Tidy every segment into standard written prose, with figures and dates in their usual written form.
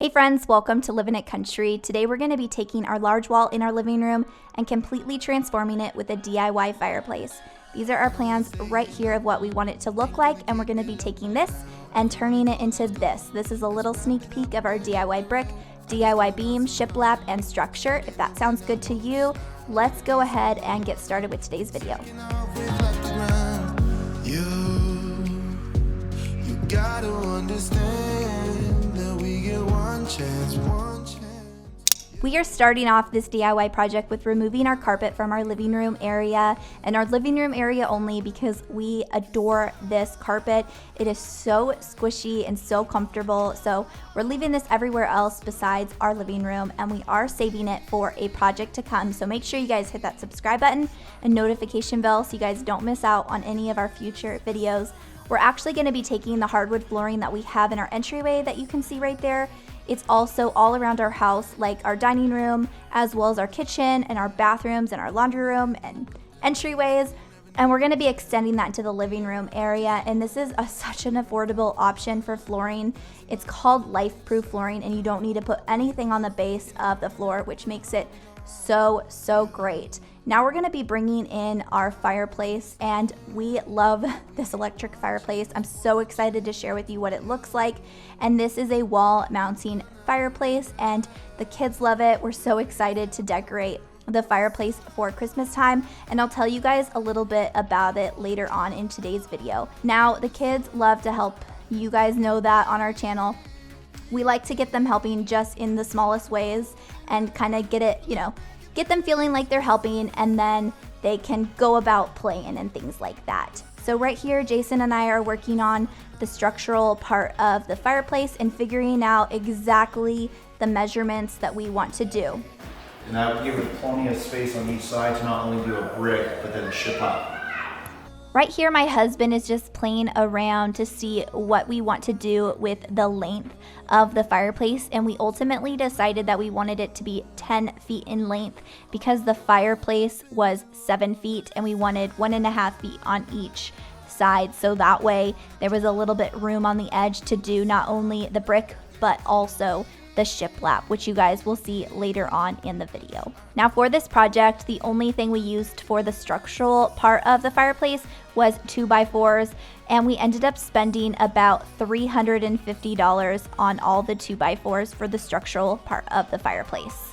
Hey friends, welcome to Living It Country. Today we're going to be taking our large wall in our living room and completely transforming it with a DIY fireplace. These are our plans right here of what we want it to look like, and we're going to be taking this and turning it into this. This is a little sneak peek of our DIY brick, DIY beam, shiplap, and structure. If that sounds good to you, let's go ahead and get started with today's video. You gotta understand that we get one chance. We are starting off this DIY project with removing our carpet from our living room area, and our living room area only, because we adore this carpet. It is so squishy and so comfortable, so we're leaving this everywhere else besides our living room, and we are saving it for a project to come. So make sure you guys hit that subscribe button and notification bell so you guys don't miss out on any of our future videos. We're actually going to be taking the hardwood flooring that we have in our entryway that you can see right there. It's also all around our house, like our dining room, as well as our kitchen and our bathrooms and our laundry room and entryways. And we're going to be extending that into the living room area. And this is such an affordable option for flooring. It's called life-proof flooring, and you don't need to put anything on the base of the floor, which makes it so great. Now we're going to be bringing in our fireplace, and we love this electric fireplace. I'm so excited to share with you what it looks like. And this is a wall mounting fireplace, and the kids love it. We're so excited to decorate the fireplace for Christmas time, and I'll tell you guys a little bit about it later on in today's video. Now, the kids love to help. You guys know that on our channel. We like to get them helping just in the smallest ways and kind of get it, get them feeling like they're helping, and then they can go about playing and things like that. So right here, Jason and I are working on the structural part of the fireplace and figuring out exactly the measurements that we want to do. And that would give it plenty of space on each side to not only do a brick, but then a shiplap. Right here, my husband is just playing around to see what we want to do with the length of the fireplace, and we ultimately decided that we wanted it to be 10 feet in length because the fireplace was 7 feet and we wanted 1.5 feet on each side, so that way there was a little bit room on the edge to do not only the brick but also the shiplap, which you guys will see later on in the video. Now for this project, the only thing we used for the structural part of the fireplace was 2x4s, and we ended up spending about $350 on all the 2x4s for the structural part of the fireplace.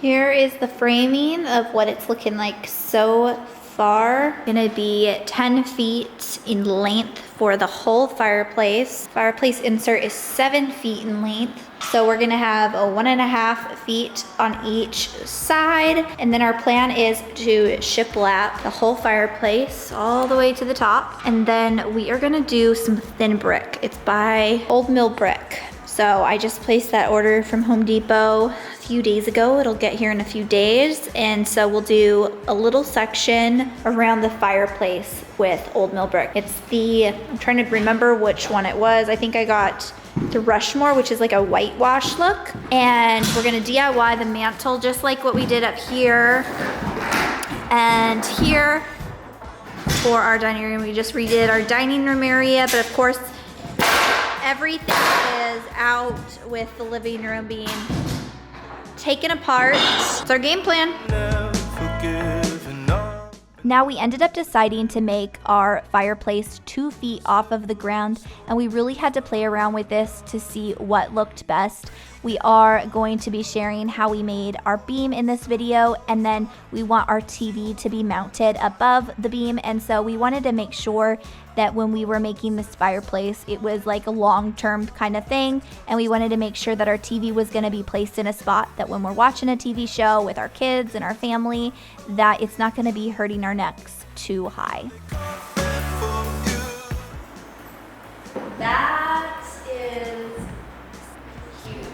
Here is the framing of what it's looking like so far. Gonna be 10 feet in length for the whole fireplace. Fireplace insert is 7 feet in length. So we're gonna have a 1.5 feet on each side. And then our plan is to shiplap the whole fireplace all the way to the top. And then we are gonna do some thin brick. It's by Old Mill Brick. So I just placed that order from Home Depot a few days ago. It'll get here in a few days. And so we'll do a little section around the fireplace with Old Mill Brick. I'm trying to remember which one it was. I think I got the Rushmore, which is like a whitewash look. And we're gonna DIY the mantle just like what we did up here. And here for our dining room, we just redid our dining room area, but of course, everything is out with the living room being taken apart. It's our game plan. Now we ended up deciding to make our fireplace 2 feet off of the ground, and we really had to play around with this to see what looked best. We are going to be sharing how we made our beam in this video, and then we want our TV to be mounted above the beam, and so we wanted to make sure that when we were making this fireplace, it was like a long-term kind of thing, and we wanted to make sure that our TV was going to be placed in a spot that when we're watching a TV show with our kids and our family, that it's not going to be hurting our necks too high. That is huge.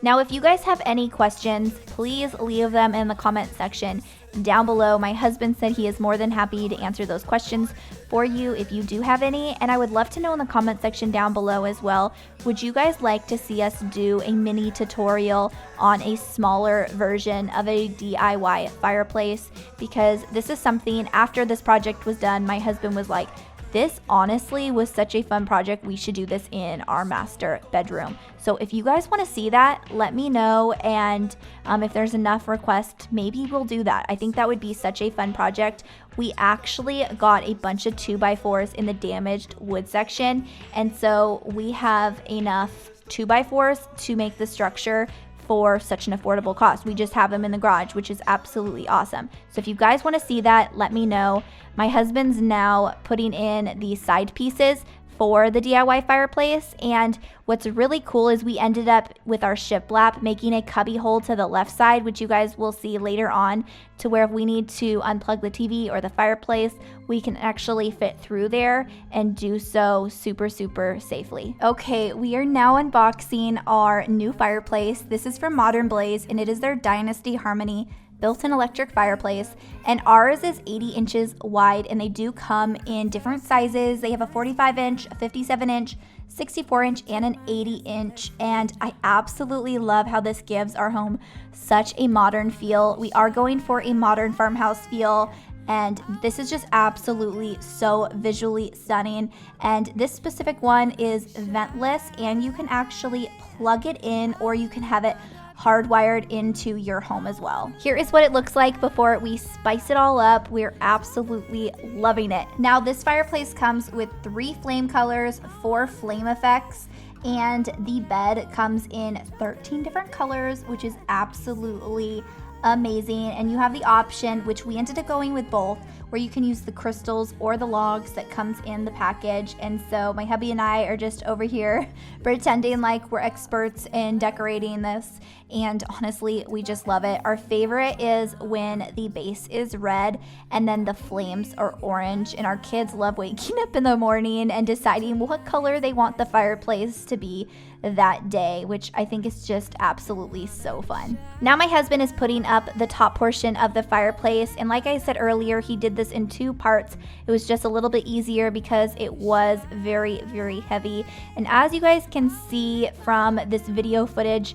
Now, if you guys have any questions, please leave them in the comment section down below. My husband said he is more than happy to answer those questions for you if you do have any. And I would love to know in the comment section down below as well, would you guys like to see us do a mini tutorial on a smaller version of a DIY fireplace? Because this is something, after this project was done, my husband was like, this honestly was such a fun project. We should do this in our master bedroom. So if you guys want to see that, let me know. And if there's enough requests, maybe we'll do that. I think that would be such a fun project. We actually got a bunch of 2x4s in the damaged wood section. And so we have enough 2x4s to make the structure for such an affordable cost. We just have them in the garage, which is absolutely awesome. So if you guys want to see that, let me know. My husband's now putting in the side pieces for the DIY fireplace, and what's really cool is we ended up with our shiplap making a cubby hole to the left side, which you guys will see later on, to where if we need to unplug the TV or the fireplace, we can actually fit through there and do so super safely. Okay, we are now unboxing our new fireplace. This is from Modern Blaze, and it is their Dynasty Harmony built-in electric fireplace, and ours is 80 inches wide, and they do come in different sizes. They have a 45-inch, a 57-inch, 64-inch, and an 80-inch, and I absolutely love how this gives our home such a modern feel. We are going for a modern farmhouse feel, and this is just absolutely so visually stunning. And this specific one is ventless, and you can actually plug it in, or you can have it hardwired into your home as well. Here is what it looks like before we spice it all up. We're absolutely loving it. Now, this fireplace comes with 3 flame colors, 4 flame effects, and the bed comes in 13 different colors, which is absolutely amazing. And you have the option, which we ended up going with both, where you can use the crystals or the logs that comes in the package. And so my hubby and I are just over here pretending like we're experts in decorating this, and honestly, we just love it. Our favorite is when the base is red and then the flames are orange, and our kids love waking up in the morning and deciding what color they want the fireplace to be that day, which I think is just absolutely so fun. Now my husband is putting up the top portion of the fireplace, and like I said earlier, he did this in 2 parts. It was just a little bit easier because it was very heavy, and as you guys can see from this video footage,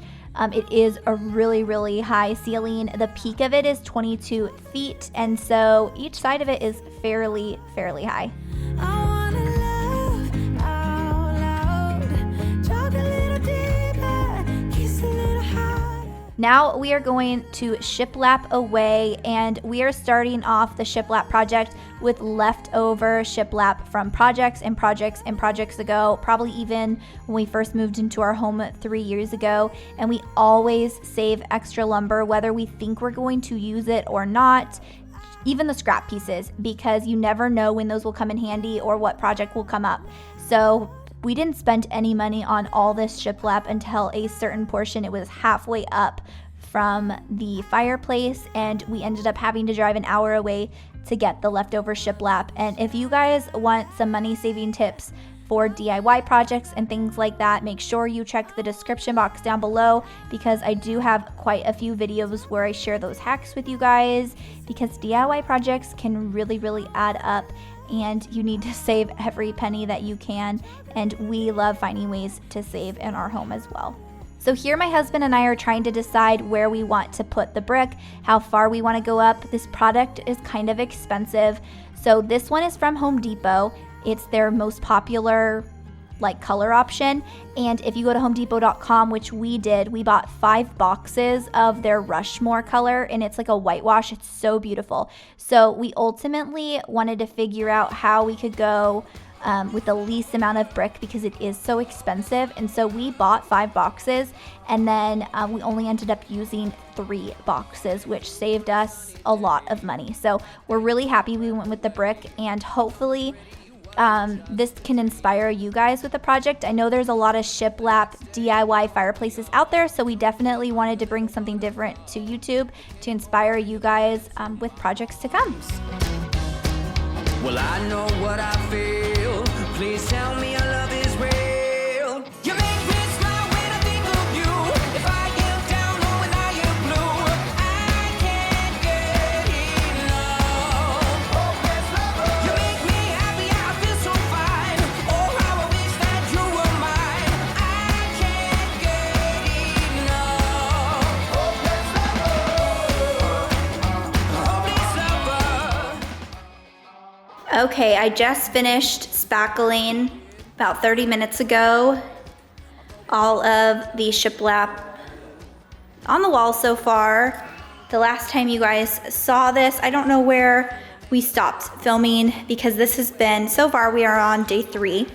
it is a really high ceiling. The peak of it is 22 feet, and so each side of it is fairly high. Now we are going to shiplap away, and we are starting off the shiplap project with leftover shiplap from projects ago, probably even when we first moved into our home 3 years ago. And we always save extra lumber, whether we think we're going to use it or not, even the scrap pieces, because you never know when those will come in handy or what project will come up. So we didn't spend any money on all this shiplap until a certain portion. It was halfway up from the fireplace, and we ended up having to drive an hour away to get the leftover shiplap. And if you guys want some money saving tips for DIY projects and things like that, make sure you check the description box down below, because I do have quite a few videos where I share those hacks with you guys, because DIY projects can really add up, and you need to save every penny that you can, and we love finding ways to save in our home as well. So here my husband and I are trying to decide where we want to put the brick, how far we want to go up. This product is kind of expensive. So this one is from Home Depot. It's their most popular color option, and if you go to homedepot.com, which we did, we bought 5 boxes of their Rushmore color, and it's like a whitewash. It's so beautiful. So we ultimately wanted to figure out how we could go with the least amount of brick, because it is so expensive. And so we bought 5 boxes, and then we only ended up using 3 boxes, which saved us a lot of money. So we're really happy we went with the brick, and hopefully this can inspire you guys with the project. I know there's a lot of shiplap DIY fireplaces out there, so we definitely wanted to bring something different to YouTube to inspire you guys with projects to come. Well, I know what I feel. Please tell me your love is real. You make me smile when I think of you. If I get Okay, I just finished spackling about 30 minutes ago. All of the shiplap on the wall so far. The last time you guys saw this, I don't know where we stopped filming because this has been, so far we are on day 3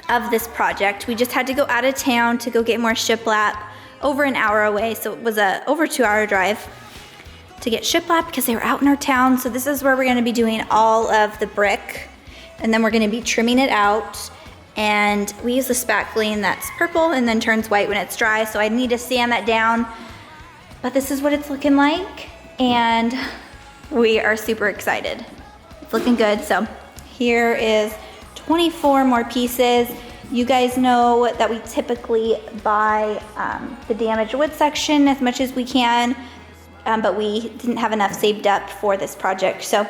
of this project. We just had to go out of town to go get more shiplap over an hour away. So it was a over 2-hour drive to get shiplap because they were out in our town. So this is where we're gonna be doing all of the brick, and then we're gonna be trimming it out. And we use the spackling that's purple and then turns white when it's dry. So I need to sand that down, but this is what it's looking like. And we are super excited. It's looking good. So here is 24 more pieces. You guys know that we typically buy the damaged wood section as much as we can, but we didn't have enough saved up for this project. So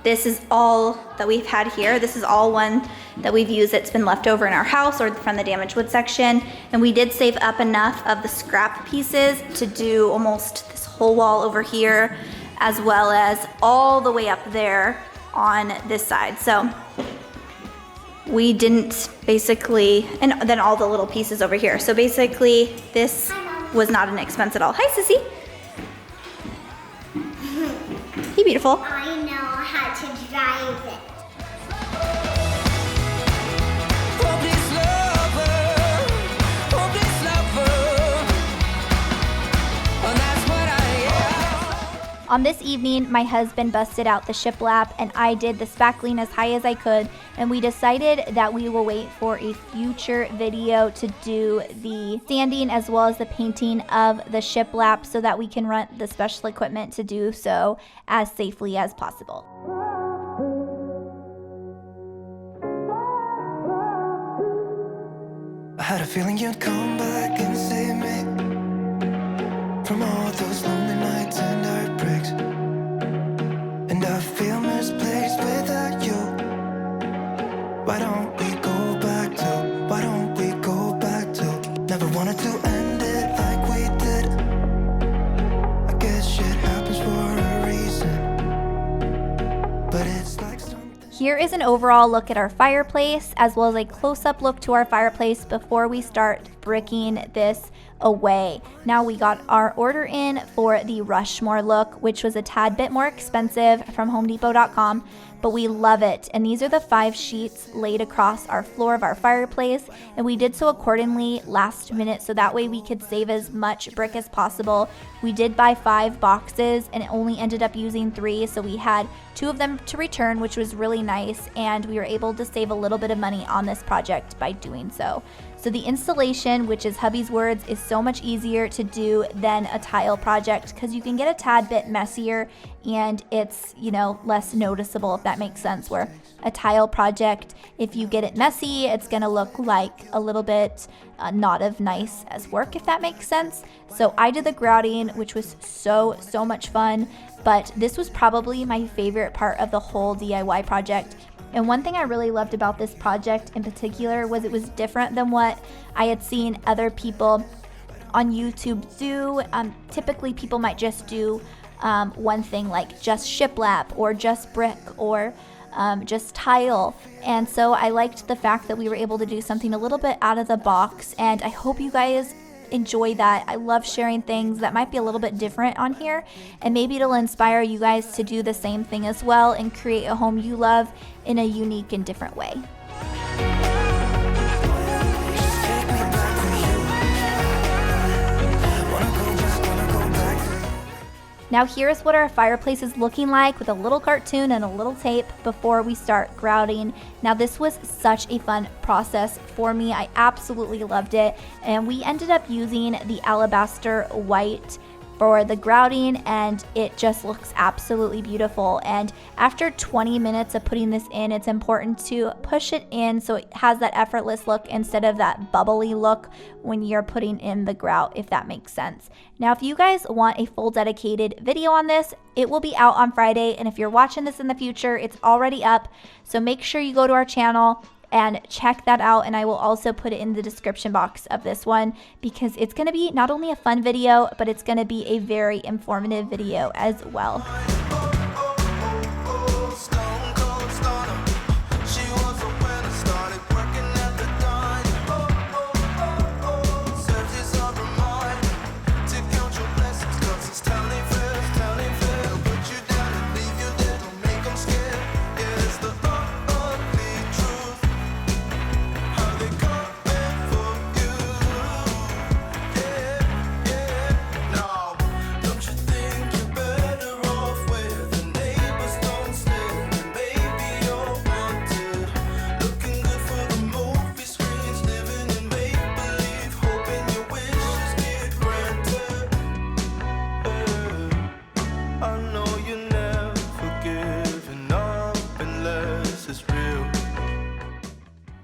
this is all that we've had here. This is all one that we've used that's been left over in our house or from the damaged wood section. And we did save up enough of the scrap pieces to do almost this whole wall over here, as well as all the way up there on this side. So we didn't basically, and then all the little pieces over here. So basically this was not an expense at all. Hi, Sissy. Hey, beautiful. I know how to drive it. Hopeless lover, hopeless lover. Oh, that's what I am. On this evening, my husband busted out the shiplap and I did the spackling as high as I could, and we decided that we will wait for a future video to do the sanding as well as the painting of the shiplap so that we can rent the special equipment to do so as safely as possible. I had a feeling you'd come back and save me from all those lonely nights and heartbreaks. And I feel misplaced without you. Why don't we go back to, why don't we go back to, never wanted to end it like we did. I guess shit happens for a reason, but it's like something. Here is an overall look at our fireplace, as well as a close-up look to our fireplace before we start bricking this away. Now we got our order in for the Rushmore look, which was a tad bit more expensive from HomeDepot.com, but we love it. And these are the 5 sheets laid across our floor of our fireplace, and we did so accordingly last minute so that way we could save as much brick as possible. We did buy 5 boxes and it only ended up using 3, so we had 2 of them to return, which was really nice, and we were able to save a little bit of money on this project by doing so. So the installation, which is hubby's words, is so much easier to do than a tile project because you can get a tad bit messier and it's, you know, less noticeable, if that makes sense. Where a tile project, if you get it messy, it's gonna look like a little bit not of nice as work, if that makes sense. So I did the grouting, which was so much fun, but this was probably my favorite part of the whole DIY project. And one thing I really loved about this project in particular was it was different than what I had seen other people on YouTube do. Typically people might just do one thing, like just shiplap or just brick or just tile. And so I liked the fact that we were able to do something a little bit out of the box, and I hope you guys enjoy that. I love sharing things that might be a little bit different on here, and maybe it'll inspire you guys to do the same thing as well and create a home you love in a unique and different way. Now here is what our fireplace is looking like with a little cartoon and a little tape before we start grouting. Now this was such a fun process for me. I absolutely loved it, and we ended up using the alabaster white for the grouting, and it just looks absolutely beautiful. And after 20 minutes of putting this in, it's important to push it in so it has that effortless look instead of that bubbly look when you're putting in the grout, if that makes sense. Now, if you guys want a full dedicated video on this, it will be out on Friday, and if you're watching this in the future, it's already up. So make sure you go to our channel and check that out, and I will also put it in the description box of this one because it's going to be not only a fun video, but it's going to be a very informative video as well.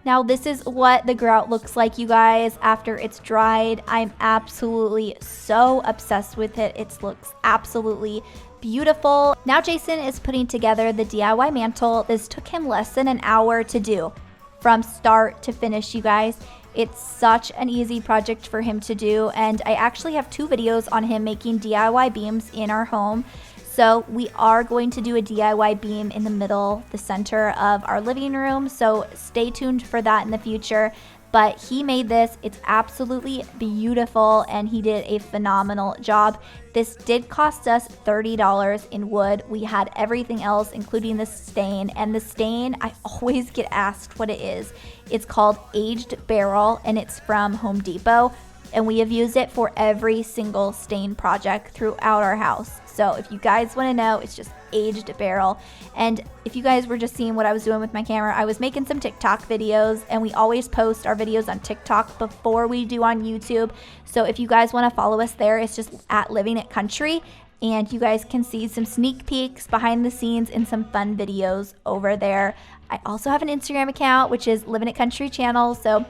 Now this is what the grout looks like, you guys, after it's dried. I'm absolutely so obsessed with it. It looks absolutely beautiful. Now Jason is putting together the DIY mantle. This took him less than an hour to do from start to finish, you guys. It's such an easy project for him to do, and I actually have 2 videos on him making DIY beams in our home. So we are going to do a DIY beam in the middle, the center of our living room. So stay tuned for that in the future. But he made this. It's absolutely beautiful, and he did a phenomenal job. This did cost us $30 in wood. We had everything else, including the stain. And the stain, I always get asked what it is. It's called Aged Barrel, and it's from Home Depot. And we have used it for every single stain project throughout our house. So if you guys want to know, it's just Aged Barrel. And if you guys were just seeing what I was doing with my camera, I was making some TikTok videos, and we always post our videos on TikTok before we do on YouTube. So if you guys want to follow us there, it's just at Living It Country, and you guys can see some sneak peeks behind the scenes and some fun videos over there. I also have an Instagram account, which is Living It Country channel. So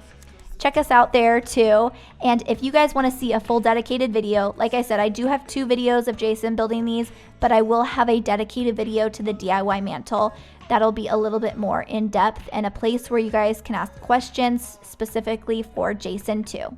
check us out there too. And if you guys want to see a full dedicated video, like I said, I do have 2 videos of Jason building these, but I will have a dedicated video to the DIY mantle. That'll be a little bit more in depth and a place where you guys can ask questions specifically for Jason too.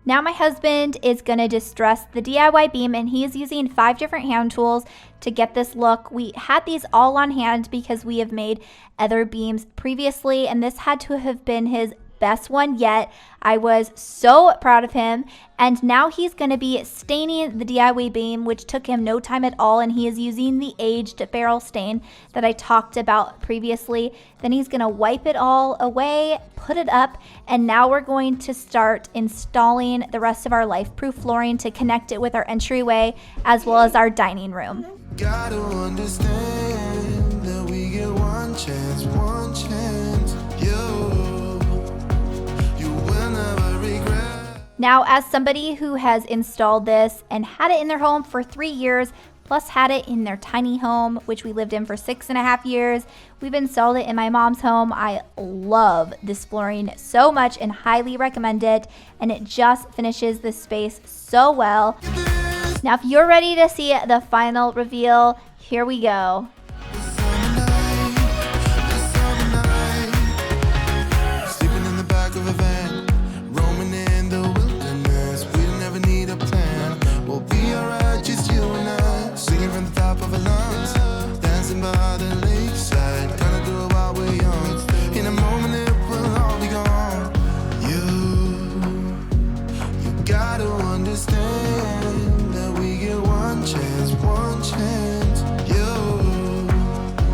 Now my husband is going to distress the DIY beam, and he is using 5 different hand tools to get this look. We had these all on hand because we have made other beams previously, and this had to have been his best one yet. I was so proud of him. And now he's going to be staining the DIY beam, which took him no time at all, and he is using the Aged Barrel stain that I talked about previously. Then he's going to wipe it all away, put it up, and now we're going to start installing the rest of our life-proof flooring to connect it with our entryway as well as our dining room. Gotta understand that we get one chance, you will never regret. Now, as somebody who has installed this and had it in their home for 3 years, plus had it in their tiny home, which we lived in for 6.5 years, we've installed it in my mom's home. I love this flooring so much and highly recommend it, and it just finishes the space so well. Now, if you're ready to see the final reveal, here we go. Sleeping in the back of a van, roaming in the wilderness. We don't ever need a plan. We'll be alright, just you and I. Singing from the top of our lungs, dancing by the lakeside. Gonna do it while we're young. In a moment it will all be gone. You gotta understand.